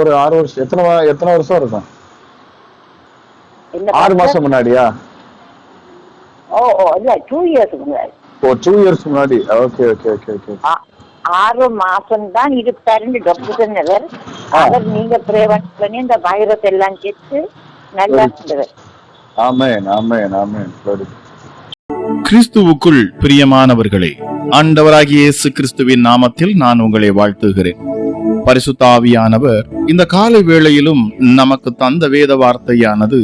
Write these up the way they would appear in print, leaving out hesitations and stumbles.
ஒரு 6 வருஷம், எத்தனை வருஷம் இருக்கும்? 6 மாசம் முன்னாடியா? இல்ல 2 இயர்ஸ் முன்னாடி. 2 இயர்ஸ் முன்னாடி. Okay okay okay okay. 6 மாசம் தான் இருப்பாருன்னு டாக்டர் சொன்னவர். அவர் நீங்க பிரேவன் பண்ணி இந்த வைரஸ் எல்லாம் கேட்டு நல்லா இருந்தவர். ஆமென் ஆமென் ஆமென். கிறிஸ்துவுக்குள் பிரியமானவர்களே, ஆண்டவராகிய இயேசு கிறிஸ்துவின் நாமத்தில் நான் உங்களை வாழ்த்துகிறேன். பரிசுத்த ஆவியானவர் இந்த காலை வேளையிலும் நமக்கு தந்த வேத வார்த்தையானது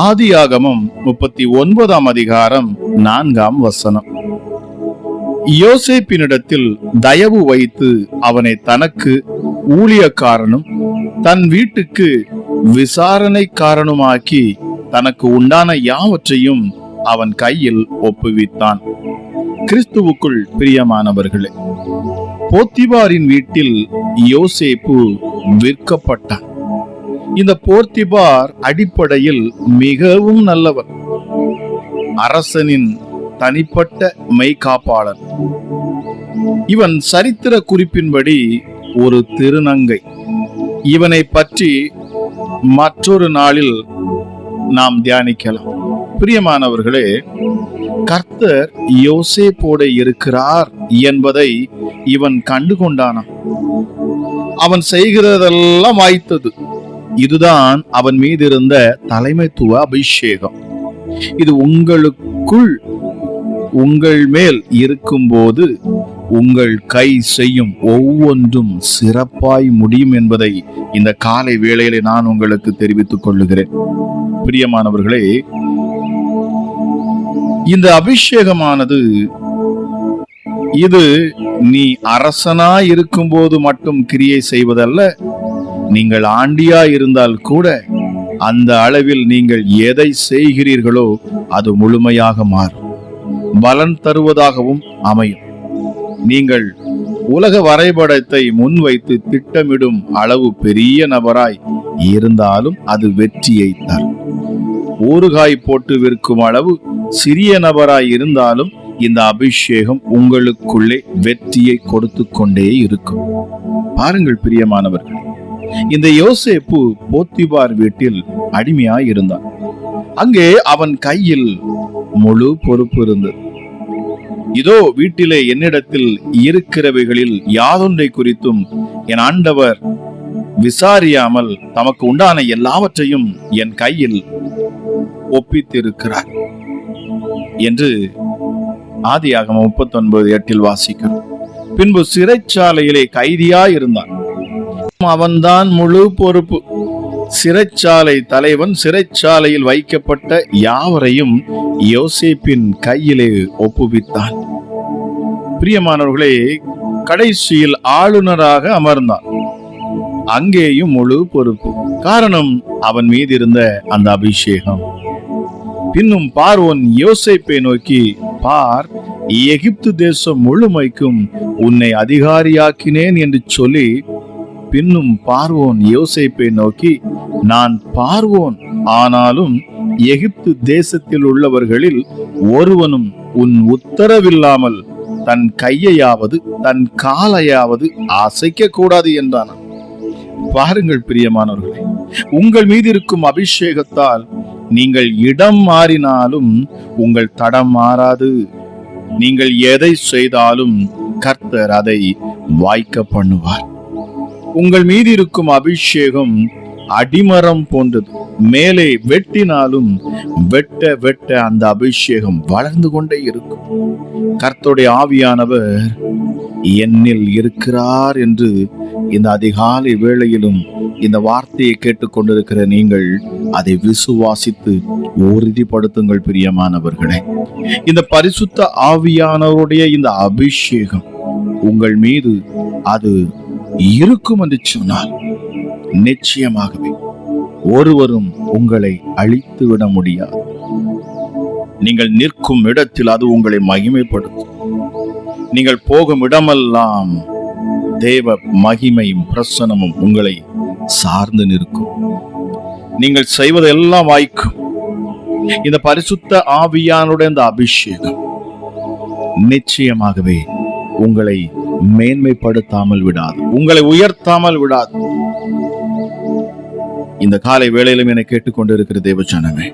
ஆதியாகமம் 39ஆம் அதிகாரம் 4ஆம் வசனம். யோசேப்பினிடத்தில் தயவு வைத்து அவனை தனக்கு ஊழியக்காரனும் தன் வீட்டுக்கு விசாரணைக்காரனுமாக்கி தனக்கு உண்டான யாவற்றையும் அவன் கையில் ஒப்புவித்தான். கிறிஸ்துவுக்குள் பிரியமானவர்களே, போத்திபாரின் வீட்டில் யோசேப்பு விற்கப்பட்டான். இந்த போத்திபார் அடிப்படையில் மிகவும் நல்லவன். அரசனின் தனிப்பட்ட மெய்காப்பாளன். இவன் சரித்திர குறிப்பின்படி ஒரு திருநங்கை. இவனை பற்றி மற்றொரு நாளில் நாம் தியானிக்கலாம். பிரியமானவர்களே, கர்த்தர் யோசேப்போடு இருக்கிறார் என்பதை இவன் கண்டுகொண்டானான். அவன் செய்கிறதெல்லாம் வாய்த்தது. இதுதான் அவன் மீது இருந்த தலைமைத்துவ அபிஷேகம். இது உங்கள் மேல் இருக்கும்போது உங்கள் கை செய்யும் ஒவ்வொன்றும் சிறப்பாய் முடியும் என்பதை இந்த காலை வேளையிலே நான் உங்களுக்கு தெரிவித்துக் கொள்ளுகிறேன். பிரியமானவர்களே, இந்த அபிஷேகமானது இது நீ அரசனா இருக்கும் போது மட்டும் கிரியை செய்வதல்ல. நீங்கள் ஆண்டியா இருந்தால் கூட அந்த அளவில் நீங்கள் எதை செய்கிறீர்களோ அது முழுமையாக மாறும், பலன் தருவதாகவும் அமையும். நீங்கள் உலக வரைபடத்தை முன்வைத்து திட்டமிடும் அளவு பெரிய நபராய் இருந்தாலும் அது வெற்றியை தரும். ஊறுகாய் போட்டு விற்கும் அளவு சிறிய நபராய் இருந்தாலும் இந்த அபிஷேகம் உங்களுக்குள்ளே வெற்றியை கொடுத்து கொண்டே இருக்கும். பாருங்கள் பிரியமானவர்கள், இந்த யோசேப்பு போத்திபார் வீட்டில் அடிமையாய் இருந்தான். அங்கே அவன் கையில் முழு பொறுப்பு இருந்தது. இதோ வீட்டிலே என்னிடத்தில் இருக்கிறவைகளில் யாதொன்றை குறித்தும் என் ஆண்டவர் விசாரியாமல் தமக்கு உண்டான எல்லாவற்றையும் என் கையில் ஒப்பித்திருக்கிறார் என்று ஆதியாகமம் 39:8 வாசிக்கிறோம். பின்பு சிறைச்சாலையிலே கைதியாய் இருந்தான். அவன்தான் முழு பொறுப்பு. சிறைச்சாலை தலைவன் சிறைச்சாலையில் வைக்கப்பட்ட யாவரையும் யோசேப்பின் கையிலே ஒப்புவித்தான். பிரியமானவர்களே, கடைசியில் ஆளுநராக அமர்ந்தான். அங்கேயும் முழு பொறுப்பு. காரணம் அவன் மீது இருந்த அந்த அபிஷேகம். பின்னும் பார்வோன் யோசேப்பை நோக்கி, பார், எகிப்து தேசம் முழுமைக்கும் உன்னை அதிகாரியாக்கினேன் என்று சொல்லி, பின்னும் பார்வோன் யோசேப்பை நோக்கி, நான் பார்வோன், ஆனாலும் எகிப்து தேசத்தில் உள்ளவர்களில் ஒருவனும் உன் உத்தரவில்லாமல் தன் கையையாவது தன் காலையாவது அசைக்க கூடாது என்றான். பாருங்கள் பிரியமானவர்களே, உங்கள் மீது இருக்கும் அபிஷேகத்தால் நீங்கள் இடம் மாறினாலும் உங்கள் தடம் மாறாது. நீங்கள் எதை செய்தாலும் கர்த்தர் அதை வாய்க்க பண்ணுவார். உங்கள் மீது இருக்கும் அபிஷேகம் அடிமரம் போன்றது. மேலே வெட்டினாலும் வெட்ட வெட்ட அந்த அபிஷேகம் வளர்ந்து கொண்டே இருக்கும். கர்த்தருடைய ஆவியானவர் என்னில் இருக்கிறார் என்று இந்த அதிகாலை வேளையிலும் இந்த வார்த்தையை கேட்டுக்கொண்டிருக்கிற நீங்கள் அதை விசுவாசித்து உறுதிப்படுத்துங்கள் பிரியமானவர்களே. இந்த பரிசுத்த ஆவியானவருடைய இந்த அபிஷேகம் உங்கள் மீது அது இருக்கும் என்று சொன்னால் நிச்சயமாகவே ஒருவரும் உங்களை அழித்து விட முடியாது. நீங்கள் நிற்கும் இடத்தில் அது உங்களை மகிமைப்படுத்தும். நீங்கள் போகும் இடமெல்லாம் தேவ மகிமையும் பிரசன்னமும் உங்களை சார்ந்து நிற்கும். நீங்கள் செய்வதெல்லாம் வாய்க்கும். இந்த பரிசுத்த ஆவியானுடைய இந்த அபிஷேகம் நிச்சயமாகவே உங்களை மேன்மைப்படுத்தாமல் விடாது, உங்களை உயர்த்தாமல் விடாது. இந்த காலை வேளையிலும் என்னை கேட்டுக்கொண்டிருக்கிற தேவஜனமே,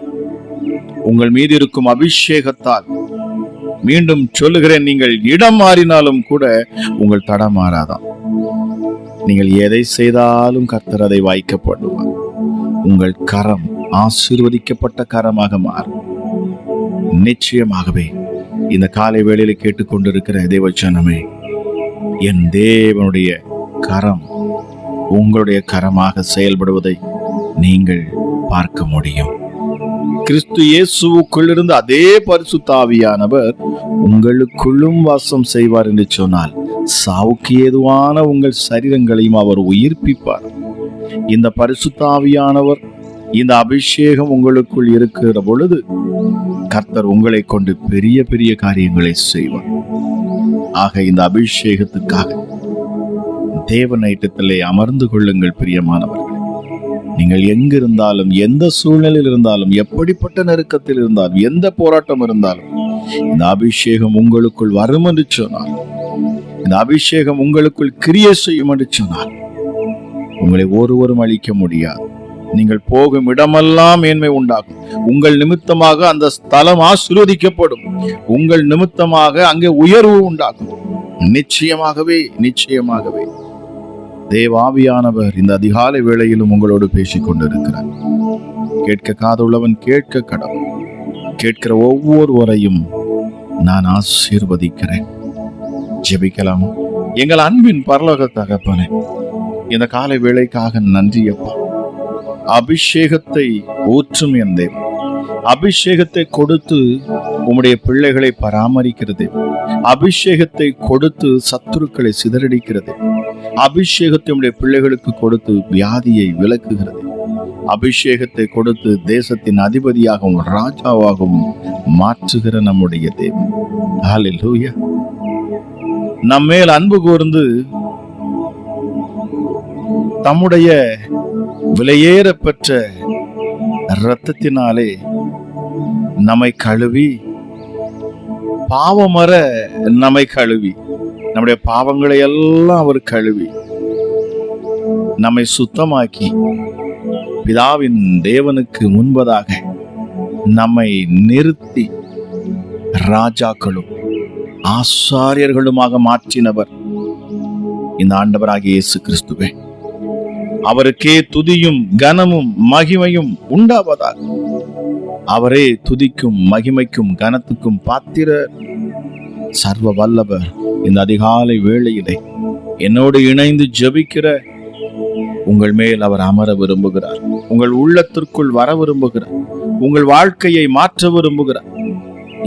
உங்கள் மீது இருக்கும் அபிஷேகத்தால் மீண்டும் சொல்லுகிறேன், நீங்கள் இடம் மாறினாலும் கூட உங்கள் தடம் மாறாதான். நீங்கள் எதை செய்தாலும் கர்த்தர் அதை வாய்க்கப்படுவார். உங்கள் கரம் ஆசீர்வதிக்கப்பட்ட கரமாக மாறும். நிச்சயமாகவே இந்த காலை வேளையில கேட்டுக்கொண்டிருக்கிற தேவஜனமே, என் தேவனுடைய கரம் உங்களுடைய கரமாக செயல்படுவதை நீங்கள் பார்க்க முடியும். கிறிஸ்து இயேசுவுக்குள் இருந்து அதே பரிசுத்த ஆவியானவர் உங்களுக்குள்ளும் வாசம் செய்வார் என்று சொன்னால், சாவுக்கு ஏதுவான உங்கள் சரீரங்களையும் அவர் உயிர்ப்பிப்பார். இந்த பரிசுத்த ஆவியானவர், இந்த அபிஷேகம் உங்களுக்குள் இருக்கிற பொழுது கர்த்தர் உங்களை கொண்டு பெரிய பெரிய காரியங்களை செய்வார். ஆக இந்த அபிஷேகத்துக்காக தேவநைட்டத்திலே அமர்ந்து கொள்ளுங்கள் பிரியமானவர்களே. நீங்கள் எங்கிருந்தாலும், எந்த சூழ்நிலையில் இருந்தாலும், எப்படிப்பட்ட நெருக்கத்தில் இருந்தாலும், எந்த போராட்டம் இருந்தாலும், இந்த அபிஷேகம் உங்களுக்குள் வரும் என்று சொன்னார், இந்த அபிஷேகம் உங்களுக்குள் கிரியை செய்யும் என்று சொன்னார், உங்களை ஒருவரும் அழிக்க முடியாது. நீங்கள் போகும் இடமெல்லாம் மேன்மை உண்டாகும். உங்கள் நிமித்தமாக அந்த ஸ்தலம் ஆசீர்வதிக்கப்படும். உங்கள் நிமித்தமாக அங்கே உயர்வு உண்டாகும். நிச்சயமாகவே நிச்சயமாகவே தேவாவியானவர் இந்த அதிகாலை வேளையிலும் உங்களோடு பேசிக் கொண்டிருக்கிறார். கேட்க காதுள்ளவன் கேட்க கடவுள். கேட்கிற ஒவ்வொருவரையும் நான் ஆசீர்வதிக்கிறேன். ஜெபிக்கலாமா? எங்கள் அன்பின் பரலோக தகப்பனே, இந்த காலை வேளைக்காக நன்றி அப்பா. அபிஷேகத்தை ஊற்றும் என் தேவன், அபிஷேகத்தை கொடுத்து உம்முடைய பிள்ளைகளை பராமரிக்கிறது, அபிஷேகத்தை கொடுத்து சத்துருக்களை சிதறடிக்கிறது, அபிஷேகத்தை உம்முடைய பிள்ளைகளுக்கு கொடுத்து வியாதியை விலக்குகிறது, அபிஷேகத்தை கொடுத்து தேசத்தின் அதிபதியாகவும் ராஜாவாகவும் மாற்றுகிற நம்முடைய தேவன். ஹல்லேலூயா. நம்மேல் அன்பு கூர்ந்து தம்முடைய விலையேற பெற்ற இரத்தத்தினாலே நம்மை கழுவி, பாவமற நம்மை கழுவி, நம்முடைய பாவங்களை எல்லாம் அவர் கழுவி நம்மை சுத்தமாக்கி பிதாவின் தேவனுக்கு முன்பதாக நம்மை நிறுத்தி ராஜாக்களும் ஆசாரியர்களுமாக மாற்றினவர் இந்த ஆண்டவராகிய இயேசு கிறிஸ்துவே. அவருக்கே துதியும் கனமும் மகிமையும் உண்டாவதாக. அவரே துதிக்கும் மகிமைக்கும் கனத்துக்கும் பாத்திரர். சர்வ வல்லவர் இந்த அதிகாலை வேளையிலே என்னோடு இணைந்து ஜெபிக்கிற உங்கள் மேல் அவர் அமர விரும்புகிறார். உங்கள் உள்ளத்திற்குள் வர விரும்புகிறார். உங்கள் வாழ்க்கையை மாற்ற விரும்புகிறார்.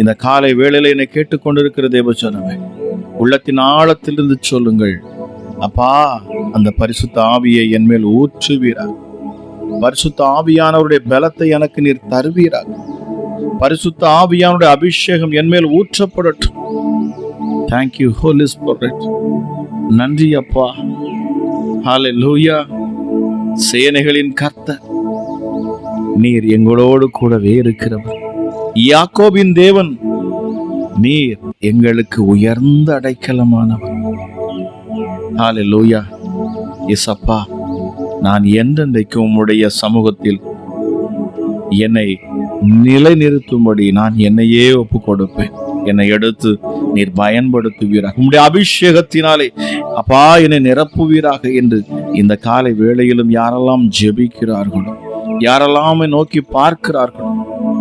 இந்த காலை வேளையில என்னை கேட்டுக்கொண்டிருக்கிற தேவஜனமே, உள்ளத்தின் ஆழத்திலிருந்து சொல்லுங்கள், அப்பா, அந்த பரிசுத்த ஆவியை என் மேல் ஊற்றுவீராக. பரிசுத்த ஆவியானவருடைய பலத்தை எனக்கு நீர் தருவீராக. பரிசுத்த ஆவியானுடைய அபிஷேகம் என் மேல் ஊற்றப்படட்டும். Thank you holy spirit. நன்றி அப்பா. ஹல்லேலூயா. சேனைகளின் கர்த்தர் நீர் எங்களோடு கூடவே இருக்கிறவர். யாக்கோபின் தேவன் நீர் எங்களுக்கு உயர்ந்த அடைக்கலமானவர். ஹல்லேலூயா. இயேசப்பா, நான் என்றென்றைக்கும் உம்முடைய சமூகத்தில் என்னை நிலைநிறுத்தும்படி நான் என்னையே ஒப்பு கொடுப்பேன். என்னை எடுத்து நீர் பயன்படுத்துவீராக. உம்முடைய அபிஷேகத்தினாலே அப்பா என்னை நிரப்புவீராக என்று இந்த காலை வேளையிலும் யாரெல்லாம் ஜெபிக்கிறார்களோ, யாரெல்லாம் நோக்கி பார்க்கிறார்களோ,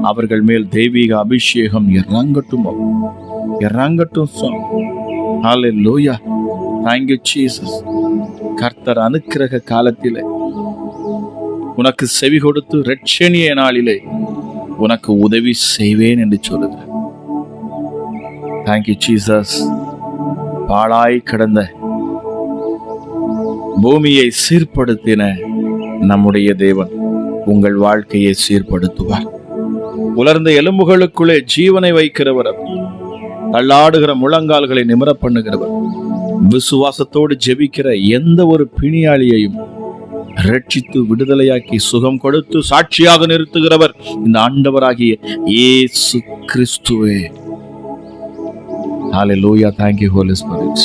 அவர்கள் மேல் தெய்வீக அபிஷேகம் இறங்கட்டும், இறங்கட்டும். ஹல்லேலூயா. Thank you Jesus. கர்த்தர் அனுக்கிரக காலத்திலே உனக்கு செவி கொடுத்து இரட்சணிய நாளிலே உனக்கு உதவி செய்வேன் என்று சொல்லுகிறேன். Thank you Jesus. பாழாய் கிடந்த பூமியை சீர்படுத்தின நம்முடைய தேவன் உங்கள் வாழ்க்கையை சீர்படுத்துவார். உலர்ந்த எலும்புகளுக்குள்ளே ஜீவனை வைக்கிறவர், தள்ளாடுகிற முழங்கால்களை நிமிர பண்ணுகிறவர், விசுவாசத்தோடு ஜெபிக்கிற எந்த ஒரு பிணியாளியையும் ரட்சித்து விடுதலையாக்கி சுகம் கொடுத்து சாட்சியாக நிறுத்துகிறவர் இந்த ஆண்டவராகிய இயேசு கிறிஸ்துவே. Hallelujah. Thank you, Holy Spirit.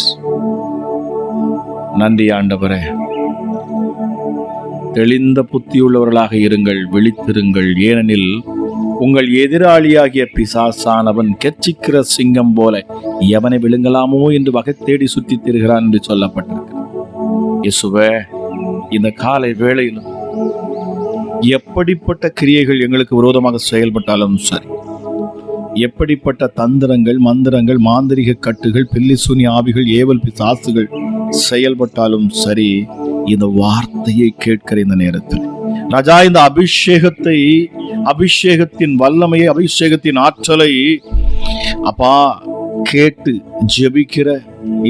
நன்றி ஆண்டவரே. தெளிந்த புத்தியுள்ளவர்களாக இருங்கள், விழித்திருங்கள். ஏனெனில் உங்கள் எதிராளியாகிய பிசாசானவன் கெச்சிக்கிற சிங்கம் போல எவனை விழுங்கலாமோ என்று வகை தேடி சுற்றி திரிகிறான் என்று சொல்லப்பட்டிருக்கிறது. இயேசுவே, இந்த காலை வேளையிலும் எப்படிப்பட்ட கிரியைகள் எங்களுக்கு விரோதமாக செயல்பட்டாலும் சரி, எப்படிப்பட்ட தந்திரங்கள், மந்திரங்கள், மாந்திரிக கட்டுகள், பில்லி சூனி ஆவிகள், ஏவல் பிசாசுகள் செயல்பட்டாலும் சரி, இந்த வார்த்தையை கேட்கிற இந்த நேரத்தில் ராஜா, இந்த அபிஷேகத்தை, அபிஷேகத்தின் வல்லமையை, அபிஷேகத்தின் ஆற்றலை அப்பா கேட்டு ஜெபிக்கிற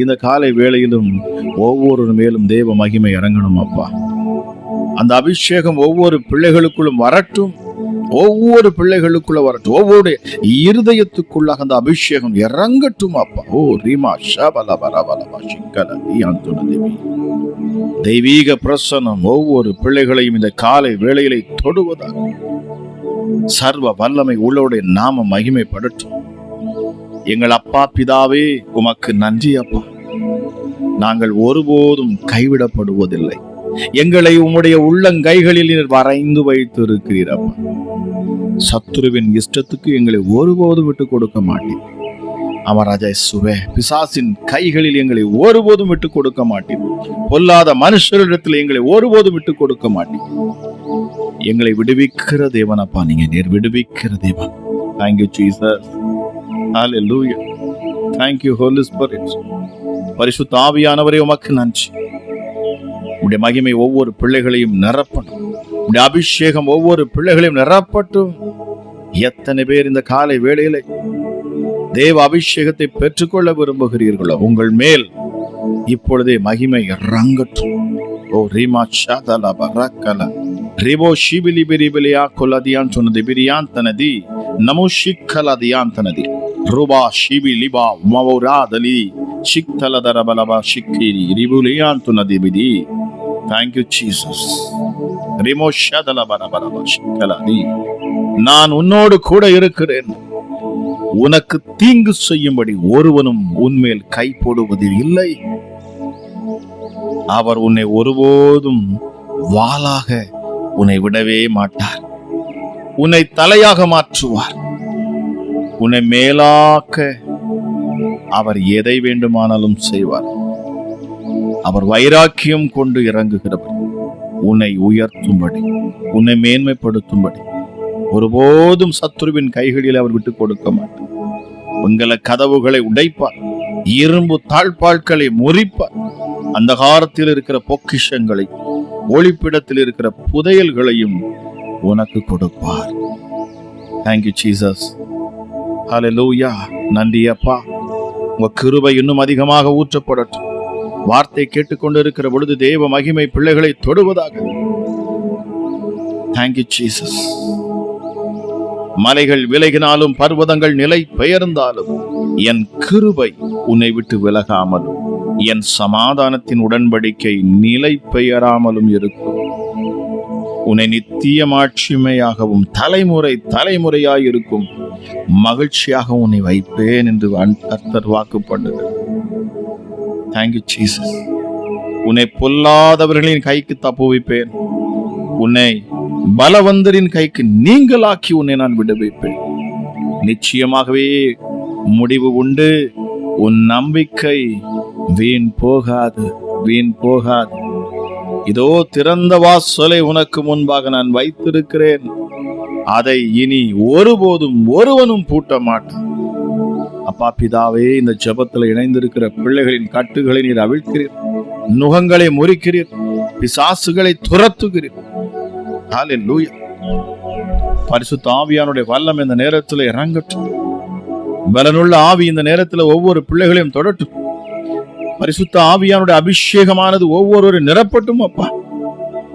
இந்த காலை வேளையிலும் ஒவ்வொரு மேலும் தேவ மகிமை இறங்கணும் அப்பா. அந்த அபிஷேகம் ஒவ்வொரு பிள்ளைகளுக்குள்ளும் வரட்டும், ஒவ்வொரு பிள்ளைகளுக்குள்ள வரட்டும், ஒவ்வொரு இருதயத்துக்குள்ளாக அந்த அபிஷேகம் இறங்கட்டும் அப்பா. ஓ ரீமா ஷபலபலபலப சிக்கலதி அந்துனதேவி. தெய்வீக பிரசன்னம் ஒவ்வொரு பிள்ளைகளையும் இந்த காலை வேளையிலே தொடுவதாக சர்வ வல்லமை உள்ளோடைய நாம மகிமைப்படட்டும். எங்கள் அப்பா பிதாவே, உமக்கு நன்றி அப்பா. நாங்கள் ஒருபோதும் கைவிடப்படுவதில்லை. எங்களை உம்முடைய உள்ளங்கைகளில் நீர் வரைந்து வைத்து இருக்கிறீர் அப்பா. சத்துருவின் இஷ்டத்துக்கு எங்களை ஒருபோதும் விட்டு கொடுக்க மாட்டேன். அமராஜா இயேசுவே, பிசாசின் கைகளில் எங்களை ஒருபோதும் விட்டு கொடுக்க மாட்டேன். பொல்லாத மனுஷரிடத்தில் எங்களை ஒருபோதும் விட்டு கொடுக்க மாட்டேன். எங்களை விடுவிக்கிற தேவன் அப்பா, நீங்க நீர் விடுவிக்கிற தேவன். Thank you Jesus. Hallelujah. Thank you holy spirit. பரிசுத்த ஆவியானவரே, உமக்கு நன்றி. உடைய மகிமை ஒவ்வொரு பிள்ளைகளையும் நிரப்பணும். உடைய அபிஷேகம் ஒவ்வொரு பிள்ளைகளையும் நிரப்பட்டும். எத்தனை பேர் இந்த காலை வேளையில தேவ அபிஷேகத்தை பெற்றுக்கொள்ள விரும்புகிறீர்களோ, உங்கள் மேல் இப்பொழுதே மகிமை இறங்கட்டும். ஓ ரீமா ஷாதலா பரக்கல ரிபோ ஷிபிலி பிரிபிலியா கொலதியான் சொன்னது பிரியான் தனதி நமோஷிக்கலதியான் தனதி ரூபா ஷிபி லிபா மவோராதலி ஷிக்தலதரபலபா ஷிக்கிரி ரிபுலியான் துனதி பிதி. Thank you, Jesus. நான் உன்னோடு கூட இருக்கிறேன். உனக்கு தீங்கு செய்யும்படி ஒருவனும் உன்மேல் கை போடுவதில் இல்லை. அவர் உன்னை ஒருபோதும் வாளாக உன்னை விடவே மாட்டார். உன்னை தலையாக மாற்றுவார். உன்னை மேலாக்க அவர் எதை வேண்டுமானாலும் செய்வார். அவர் வைராக்கியம் கொண்டு இறங்குகிறவர். உன்னை உயர்த்தும்படி, உன்னை மேன்மைப்படுத்தும்படி ஒருபோதும் சத்துருவின் கைகளில் அவர் விட்டு கொடுக்க மாட்டார். உங்களை கதவுகளை உடைப்பார், இரும்பு தாழ்பாள்களை முறிப்பார். அந்த காலத்தில் இருக்கிற பொக்கிஷங்களை, ஒளிப்பிடத்தில் இருக்கிற புதையல்களையும் உனக்கு கொடுப்பார். Thank you Jesus. ஹல்லேலூயா. நன்றி அப்பா. உங்க கிருபை இன்னும் அதிகமாக ஊற்றப்படட்டும். வார்த்தை கேட்டுக்கொண்டிருக்கிற பொழுது தேவ மகிமை பிள்ளைகளை தொடுவதாக. Thank you Jesus. மலைகள் விலகினாலும், பர்வதங்கள் நிலை பெயர்ந்தாலும், என் கிருபை உன்னை விட்டு விலகாமலும், என் சமாதானத்தின் உடன்படிக்கை நிலை பெயராமலும் இருக்கும். உன்னை நித்திய மாட்சிமையாகவும் தலைமுறை தலைமுறையாயிருக்கும் மகிழ்ச்சியாக உன்னை வைப்பேன் என்று கர்த்தர் வாக்குப்பட்டது. Thank you Jesus. உன்னை பொல்லாதவர்களின் கைக்கு தப்புவிப்பேன். உன்னை பலவந்தரின் கைக்கு நீங்களாக்கி உன்னை நான் விடுவிப்பேன். நிச்சயமாகவே முடிவு உண்டு. உன் நம்பிக்கை வீண் போகாது, வீண் போகாது. இதோ திறந்த வாசலை உனக்கு முன்பாக நான் வைத்திருக்கிறேன். அதை இனி ஒருபோதும் ஒருவனும் பூட்ட மாட்டான். அப்பா பிதாவே, இந்த ஜெபத்தில் இணைந்திருக்கிற பிள்ளைகளின் கட்டுகளை நீர் அவிழ்க்கிறீர், நுகங்களை முறிக்கிறீர், பிசாசுகளை துரத்துகிறீர். ஹல்லேலூயா. பரிசுத்த ஆவியானுடைய வல்லம் இந்த நேரத்தில் இறங்கட்டும். பலனுள்ள ஆவி இந்த நேரத்தில் ஒவ்வொரு பிள்ளைகளையும் தொடட்டும். பரிசுத்த ஆவியானுடைய அபிஷேகமானது ஒவ்வொரு நிரப்பட்டும் அப்பா.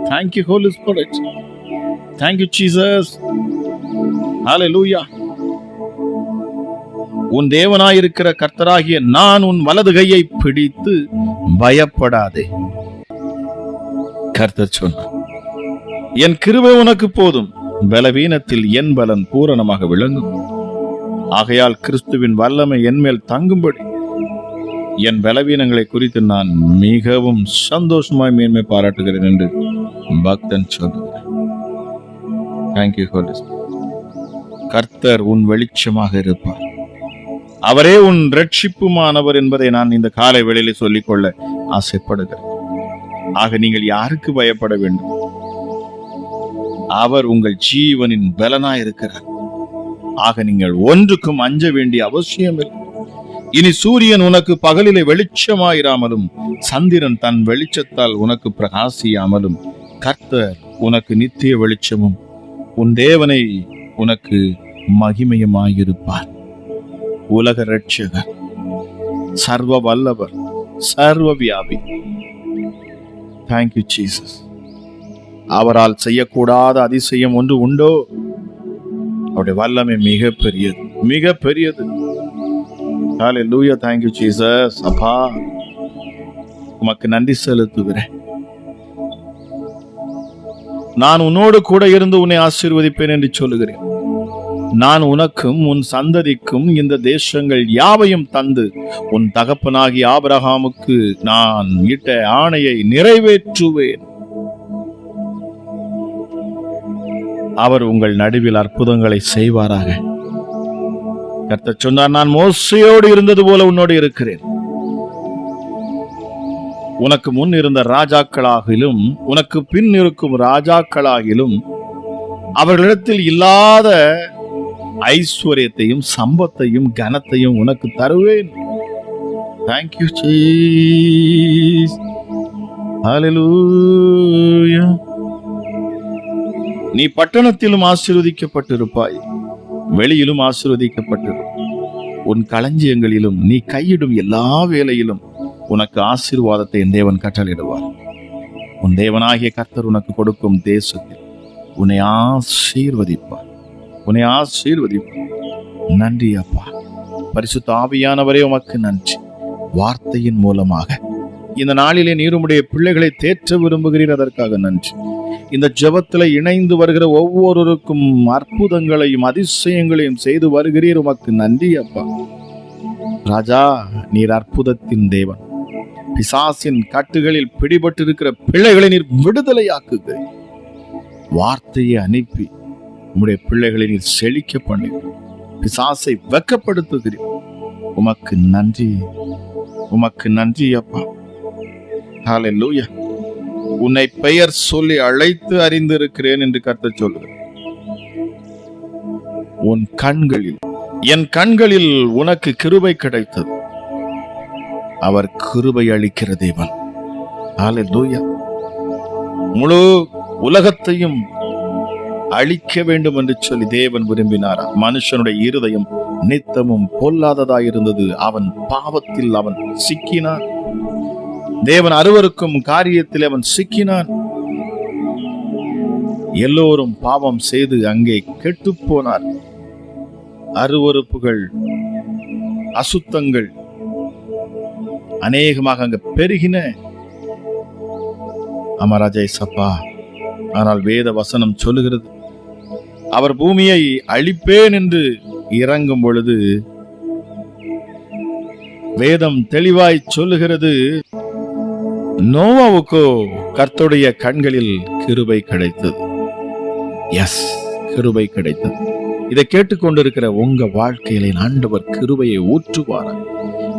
Thank you holy spirit. Thank you Jesus. Hallelujah. உன் தேவனாயிருக்கிற கர்த்தராகிய நான் உன் வலது கையை பிடித்து பயப்படாதே. கர்த்தர் சொன்னார், என் கிருபை உனக்கு போதும், பலவீனத்தில் என் பலன் பூரணமாக விளங்கும். ஆகையால் கிறிஸ்துவின் வல்லமை என்மேல் தங்கும்படி என் பலவீனங்களை குறித்து நான் மிகவும் சந்தோஷமாய் மேன்மை பாராட்டுகிறேன் என்று பக்தன் சொல்லுகிறார். Thank you holy spirit. கர்த்தர் உன் வெளிச்சமாக இருப்பார். அவரே உன் ரட்சிப்புமானவர் என்பதை நான் இந்த காலை வேளையிலே சொல்லிக்கொள்ள ஆசைப்படுகிறேன். ஆக நீங்கள் யாருக்கு பயப்பட வேண்டும்? அவர் உங்கள் ஜீவனின் பலனாய் இருக்கிறார். ஆக நீங்கள் ஒன்றுக்கும் அஞ்ச வேண்டிய அவசியம் இல்லை. இனி சூரியன் உனக்கு பகலிலே வெளிச்சமாயிராமலும் சந்திரன் தன் வெளிச்சத்தால் உனக்கு பிரகாசியாமலும் கர்த்தர் உனக்கு நித்திய வெளிச்சமும் உன் தேவனை உனக்கு மகிமையுமாயிருப்பார். உலக ரட்சகர், சர்வ வல்லவர், சர்வ வியாபி. Thank you Jesus. அவரால் செய்யக்கூடாத அதிசயம் ஒன்று உண்டோ? அவருடைய வல்லமை மிக பெரியது, மிக பெரியது. ஹல்லேலூயா. Thank you Jesus. அப்பா, உமக்கு நன்றி செலுத்துகிறேன். நான் உன்னோடு கூட இருந்து உன்னை ஆசீர்வதிப்பேன் என்று சொல்லுகிறேன். நான் உனக்கும் உன் சந்ததிக்கும் இந்த தேசங்கள் யாவையும் தந்து உன் தகப்பனாகி ஆபிரகாமுக்கு நான் இட்ட ஆணையை நிறைவேற்றுவேன். அவர் உங்கள் நடுவில் அற்புதங்களை செய்வாராக. கர்த்தர் சொன்னார், நான் மோசேயோடு இருந்தது போல உன்னோடு இருக்கிறேன். உனக்கு முன் இருந்த ராஜாக்களாகிலும் உனக்கு பின் இருக்கும் ராஜாக்களாகிலும் அவர்களிடத்தில் இல்லாத ஐஸ்வர்யத்தையும் சம்பத்தையும் கனத்தையும் உனக்கு தருவேன். Thank you Jesus. ஹல்லேலூயா. நீ பட்டணத்திலும் ஆசீர்வதிக்கப்பட்டிருப்பாய், வெளியிலும் ஆசீர்வதிக்கப்பட்டிரு. உன் களஞ்சியங்களிலும் நீ கையிடும் எல்லா வேலையிலும் உனக்கு ஆசீர்வாதத்தை என் தேவன் கட்டளையிடுவார். உன் தேவனாகிய கர்த்தர் உனக்கு கொடுக்கும் தேசத்தில் உன்னை ஆசீர்வதிப்பார், உன்னை ஆசீர்வதிப்பார். நன்றி அப்பா. பரிசுத்த ஆவியானவரே உமக்கு நன்றி. வார்த்தையின் மூலமாக இந்த நாளிலே நீர் உம்முடைய பிள்ளைகளை தேற்ற விரும்புகிறீர், அதற்காக நன்றி. இந்த ஜெபத்தில் இணைந்து வருகிற ஒவ்வொருவருக்கும் அற்புதங்களையும் அதிசயங்களையும் செய்து வருகிறீர், உமக்கு நன்றி அப்பா. ராஜா, நீர் அற்புதத்தின் தேவன். பிசாசின் கட்டுகளில் பிடிபட்டிருக்கிற பிள்ளைகளை நீர் விடுதலையாக்குகிறீர். வார்த்தையை அனுப்பி உம்முடைய பிள்ளைகளை நீர் செழிக்க பண்ணுகிறீர், பிசாசை வெட்கப்படுத்துகிறீர். உமக்கு நன்றி, உமக்கு நன்றி அப்பா. ஹல்லேலூயா. உன்னை பெயர் சொல்லி அழைத்து அறிந்திருக்கிறேன் என்று கர்த்தர் சொல்கிறார். உன் கண்களில், என் கண்களில் உனக்கு கிருபை கிடைத்தது. அவர் கிருபை அளிக்கிற தேவன். ஹல்லேலூயா. முழு உலகத்தையும் அழிக்க வேண்டும் என்று சொல்லி தேவன் விரும்பினாரா? மனுஷனுடைய இருதயம் நித்தமும் பொல்லாததாயிருந்தது, அவன் பாவத்தில் அவன் சிக்கினான். தேவன் அருவருக்கும் காரியத்தில் அவன் சிக்கினான். எல்லோரும் பாவம் செய்து அங்கே கெட்டு போனார். அருவருப்புகள், அசுத்தங்கள் அநேகமாக அங்க பெருகின. அமராஜை சப்பா. ஆனால் வேத வசனம் சொல்லுகிறது, அவர் பூமியை அழிப்பேன் என்று இறங்கும் பொழுது வேதம் தெளிவாய் சொல்லுகிறது, நோவாவுக்கோ கர்த்தருடைய கண்களில் கிருபை கிடைத்தது. எஸ், கிருபை கிடைத்தது. இதை கேட்டுக்கொண்டிருக்கிற உங்க வாழ்க்கையில ஆண்டவர் கிருபையை ஊற்றுவாரா?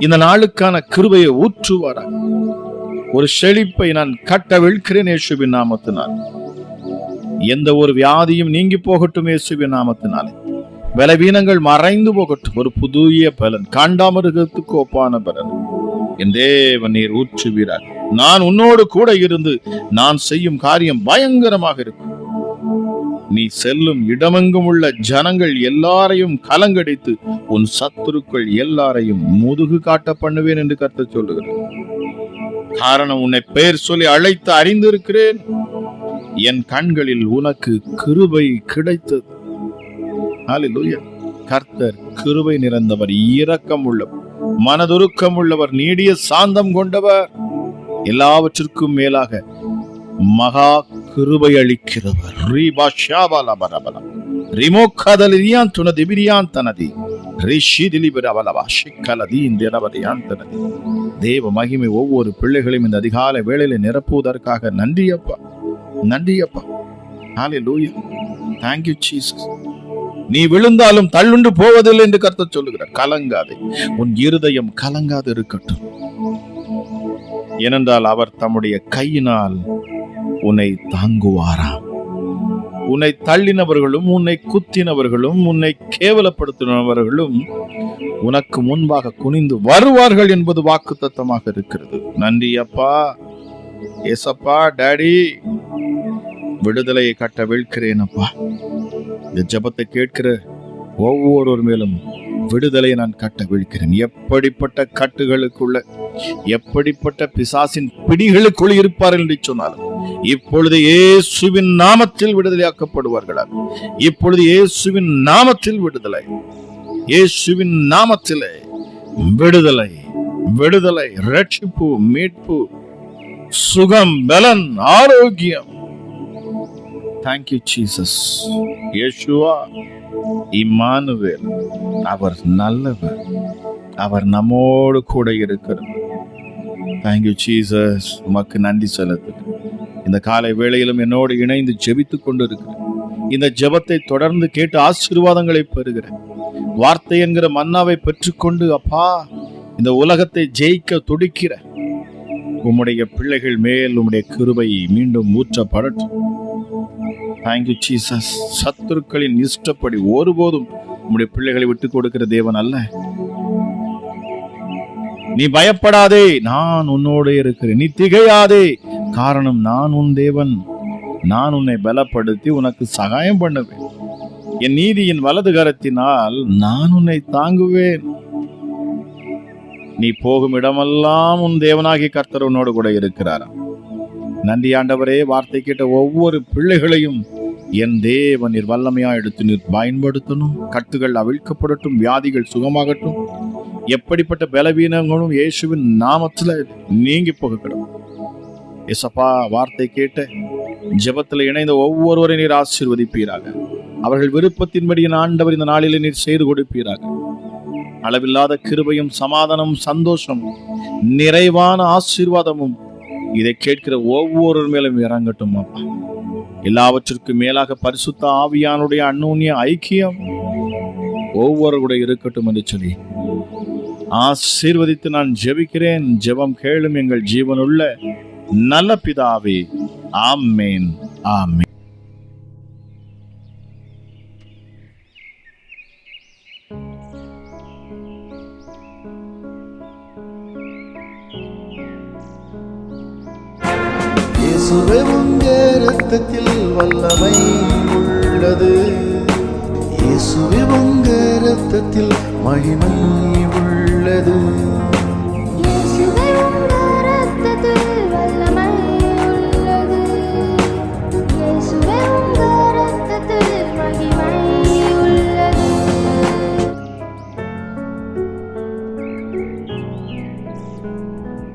இந்த நாளுக்கான கிருபையை ஊற்றுவாரா? ஒரு செழிப்பை நான் கட்டவிழ்கிறேன் இயேசுவின் நாமத்தினால். எந்த ஒரு வியாதியும் நீங்கி போகட்டும் இயேசுவின் நாமத்தினாலே. பலவீனங்கள் மறைந்து போகட்டும். ஒரு புதிய பலன், காண்டாமிருகத்துக்கு ஒப்பான பலன் என் தேவன் நீர் ஊற்றுவீரார். நான் உன்னோடு கூட இருந்து நான் செய்யும் காரியம் பயங்கரமாக இருக்கும். நீ செல்லும் இடமெங்கும் உள்ள ஜனங்கள் எல்லாரையும் கலங்கடித்து உன் சத்துருக்கள் எல்லாரையும் முதுகு காட்ட பண்ணுவேன் என்று கர்த்தர் சொல்லுகிறேன். காரணம், உன்னை பெயர் சொல்லி அழைத்து அறிந்திருக்கிறேன். என் கண்களில் உனக்கு கிருபை கிடைத்தது. ஹல்லேலூயா. கர்த்தர் கிருபை நிறைந்தவர், இரக்கம் உள்ளவர், மனதுருக்கம் உள்ளவர், நீடிய சாந்தம் கொண்டவர், எல்லாவற்றிற்கும் மேலாக மகா கிருபை அளிக்கிறவர். தேவ மகிமை ஒவ்வொரு பிள்ளைகளையும் இந்த அதிகாலை வேளையில நிரப்புவதற்காக நன்றி அப்பா, நன்றி அப்பா. ஹல்லேலூயா. Thank you Jesus. நீ விழுந்தாலும் தள்ளுண்டு போவதில்லை என்று கர்த்தர் சொல்லுகிறார். கலங்காதே, உன் இருதயம் கலங்காது இருக்கட்டும். ஏனென்றால் அவர் தம்முடைய கையினால் உன்னை தாங்குவாராம். உன்னை தள்ளினவர்களும், உன்னை குத்தினவர்களும், உன்னை கேவலப்படுத்தினவர்களும் உனக்கு முன்பாக குனிந்து வருவார்கள் என்பது வாக்குத்தத்தமாக இருக்கிறது. நன்றி அப்பா, ஏசப்பா. டாடி, விடுதலையை கட்ட வீழ்கிறேன் அப்பா. இந்த ஜெபத்தை கேட்கிற ஒவ்வொருவர் மேலும் விடுதலை நான் கட்ட வீழ்கிறேன். எப்படிப்பட்ட கட்டுகளுக்குள்ள, எப்படிப்பட்ட பிசாசின் பிடிகளுக்குள் இருப்பார்கள் என்று சொன்னாலும் இப்பொழுது இயேசுவின் நாமத்தில் விடுதலையாக்கப்படுவார்களாக. இப்பொழுது இயேசுவின் நாமத்தில் விடுதலை, இயேசுவின் நாமத்திலே விடுதலை, விடுதலை, ரட்சிப்பு, மீட்பு, சுகம், பலன், ஆரோக்கியம். Thank you Jesus. யேசுவா, இம்மானுவேல், அவர் நல்லவர், அவர் நம்மோடு கூட இருக்கிறார். Thank you Jesus. உமக்கு நன்றி செலுத்துகிறேன். இந்த காலை வேளையிலும் என்னோடு இணைந்து ஜெபித்துக் கொண்டு இருக்கிறேன். இந்த ஜெபத்தை தொடர்ந்து கேட்டு ஆசீர்வாதங்களை பெறுகிறேன். வார்த்தை என்கிற மன்னாவை பெற்றுக்கொண்டு அப்பா இந்த உலகத்தை ஜெயிக்க துடிக்கிற உம்முடைய பிள்ளைகள் மேல் உம்முடைய கிருபை மீண்டும் ஊற்றப்படட்டும். Thank you Jesus. சத்துருக்களின் இஷ்டப்படி ஒருபோதும் உம்முடைய பிள்ளைகளை விட்டுக் கொடுக்கிற தேவன் அல்ல. நீ பயப்படாதே, நான் உன்னோடு இருக்கிறேன். நீ திகையாதே, காரணம் நான் உன் தேவன். நான் உன்னை பலப்படுத்தி உனக்கு சகாயம் பண்ணுவேன். என் நீதியின் வலது கரத்தினால் நான் உன்னை தாங்குவேன். நீ போகும் இடமெல்லாம் உன் தேவனாகிய கர்த்தர் உன்னோடு கூட இருக்கிறாராம். நன்றி ஆண்டவரே. வார்த்தை கேட்ட ஒவ்வொரு பிள்ளைகளையும் என் தேவன் நீர் வல்லமையா எடுத்து நீர் பயன்படுத்தணும். கட்டுகள் அவிழ்க்கப்படட்டும், வியாதிகள் சுகமாகட்டும், எப்படிப்பட்ட பலவீனங்களும் இயேசுவின் நாமத்துல நீங்கி போகட்டும். ஏசப்பா, வார்த்தை கேட்ட ஜெபத்தில் இணைந்த ஒவ்வொருவரை நீர் ஆசீர்வதிப்பீராக. அவர்கள் விருப்பத்தின்படி என் ஆண்டவர் இந்த நாளிலே நீர் செய்து கொடுப்பீராக. அளவில்லாத கிருபையும் சமாதானமும் சந்தோஷமும் நிறைவான ஆசீர்வாதமும் இதை கேட்கிற ஒவ்வொரு மேலும் இறங்கட்டும் அப்பா. எல்லாவற்றிற்கும் மேலாக பரிசுத்த ஆவியானுடைய அந்யோன்ய ஐக்கியம் ஒவ்வொரு கூட இருக்கட்டும் என்று சொல்லி ஆசீர்வதித்து நான் ஜெபிக்கிறேன். ஜெபம் கேளும் எங்கள் ஜீவனுள்ள நல்ல பிதாவே. ஆமென், ஆமென். இயேசுவே உம்முடைய இரத்தத்தில் வல்லமை உள்ளது. இயேசுவே உம்முடைய இரத்தத்தில் மகிமை உள்ளது.